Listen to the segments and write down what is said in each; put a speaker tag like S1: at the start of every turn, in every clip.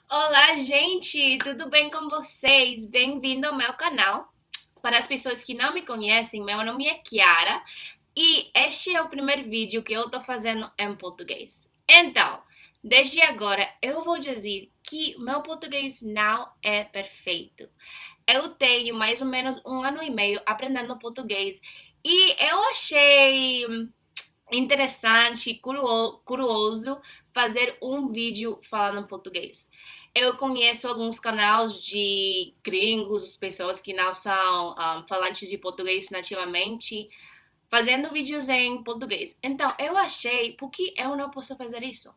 S1: Olá, gente! Tudo bem com vocês? Bem-vindo ao meu canal. Para as pessoas que não me conhecem, meu nome é Kiara e este é o primeiro vídeo que eu tô fazendo em português. Então, desde agora eu vou dizer que meu português não é perfeito. Eu tenho mais ou menos 1 ano e meio aprendendo português e eu achei interessante, curioso fazer um vídeo falando português. Eu conheço alguns canais de gringos, pessoas que não são falantes de português nativamente, fazendo vídeos em português. Então, eu achei, por que eu não posso fazer isso?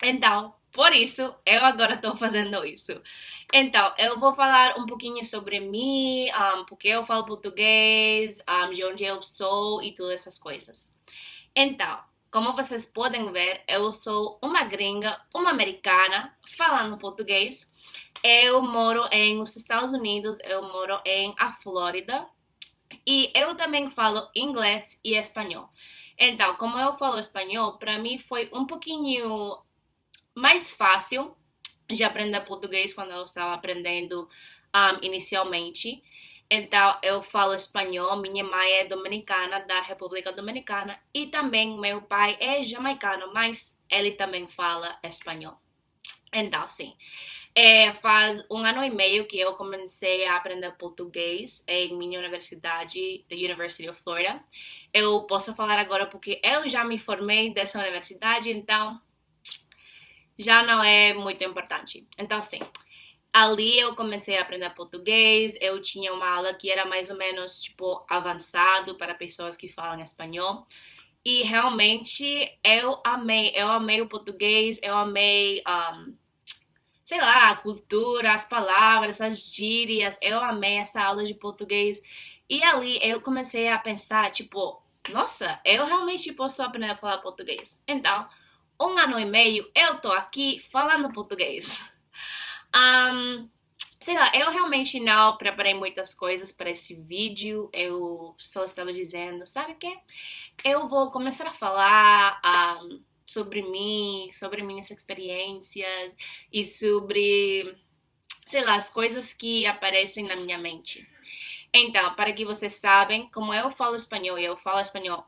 S1: Então, por isso, eu agora estou fazendo isso. Então, eu vou falar um pouquinho sobre mim, porque eu falo português, de onde eu sou e todas essas coisas. Então, como vocês podem ver, eu sou uma gringa, uma americana, falando português. Eu moro nos Estados Unidos, eu moro em a Flórida e eu também falo inglês e espanhol. Então, como eu falo espanhol, para mim foi um pouquinho mais fácil de aprender português quando eu estava aprendendo inicialmente. Então, eu falo espanhol, minha mãe é dominicana, da República Dominicana, e também meu pai é jamaicano, mas ele também fala espanhol. Então, sim, faz 1 ano e meio que eu comecei a aprender português em minha universidade, the University of Florida. Eu posso falar agora porque eu já me formei dessa universidade, então já não é muito importante. Então, sim, ali eu comecei a aprender português, eu tinha uma aula que era mais ou menos, tipo, avançado para pessoas que falam espanhol. E realmente eu amei o português, eu amei, sei lá, a cultura, as palavras, as gírias, eu amei essa aula de português. E ali eu comecei a pensar, tipo, nossa, eu realmente posso aprender a falar português. Então, 1 ano e meio eu tô aqui falando português. Um, Sei lá, eu realmente não preparei muitas coisas para esse vídeo. Eu só estava dizendo, sabe o quê? Eu vou começar a falar sobre mim, sobre minhas experiências e sobre, sei lá, as coisas que aparecem na minha mente. Então, para que vocês sabem, como eu falo espanhol e eu falo espanhol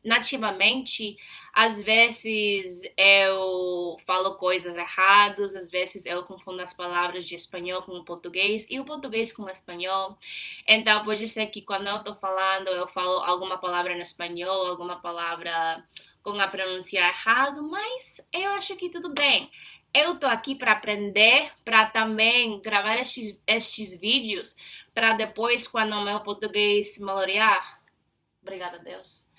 S1: nativamente, às vezes eu falo coisas erradas, às vezes eu confundo as palavras de espanhol com o português e o português com o espanhol. Então, pode ser que quando eu tô falando, eu falo alguma palavra em espanhol, alguma palavra com a pronúncia errada, mas eu acho que tudo bem. Eu tô aqui para aprender, para também gravar estes vídeos, para depois, quando o meu português melhorar, obrigada a Deus,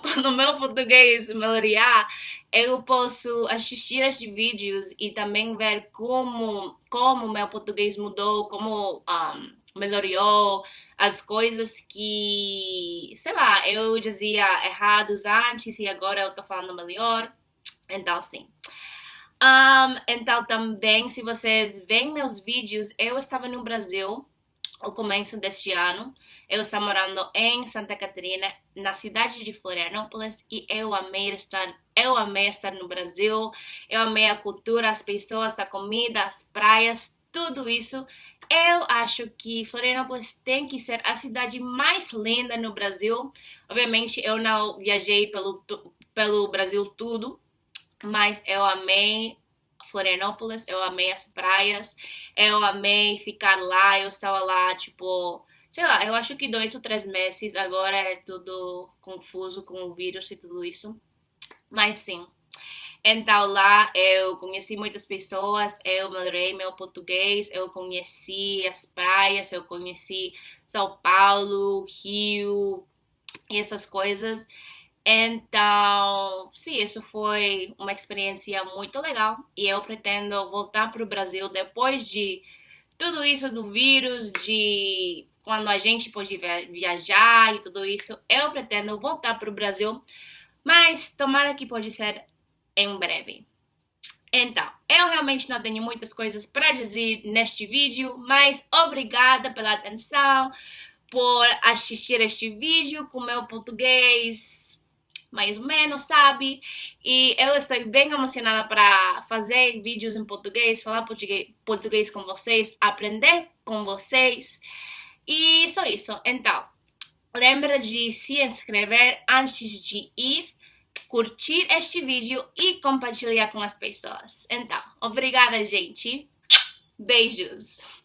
S1: quando o meu português melhorar, eu posso assistir estes vídeos e também ver como o meu português mudou, como melhorou as coisas que, sei lá, eu dizia errados antes e agora eu tô falando melhor. Então, sim. Então, também, se vocês veem meus vídeos, eu estava no Brasil ao começo deste ano. Eu estava morando em Santa Catarina, na cidade de Florianópolis, e eu amei estar no Brasil. Eu amei a cultura, as pessoas, a comida, as praias, tudo isso. Eu acho que Florianópolis tem que ser a cidade mais linda no Brasil. Obviamente, eu não viajei pelo Brasil tudo, mas eu amei Florianópolis, eu amei as praias, eu amei ficar lá, eu estava lá, tipo, sei lá, eu acho que 2 ou 3 meses, agora é tudo confuso com o vírus e tudo isso, mas sim. Então lá eu conheci muitas pessoas, eu melhorei meu português, eu conheci as praias, eu conheci São Paulo, Rio e essas coisas. Então, sim, isso foi uma experiência muito legal e eu pretendo voltar para o Brasil depois de tudo isso do vírus, de quando a gente pode viajar e tudo isso. Eu pretendo voltar para o Brasil, mas tomara que pode ser em breve. Então, eu realmente não tenho muitas coisas para dizer neste vídeo, mas obrigada pela atenção, por assistir este vídeo com meu português mais ou menos, sabe? E eu estou bem emocionada para fazer vídeos em português, falar português com vocês, aprender com vocês. E só isso. Então, lembra de se inscrever antes de ir, curtir este vídeo e compartilhar com as pessoas. Então, obrigada, gente. Beijos!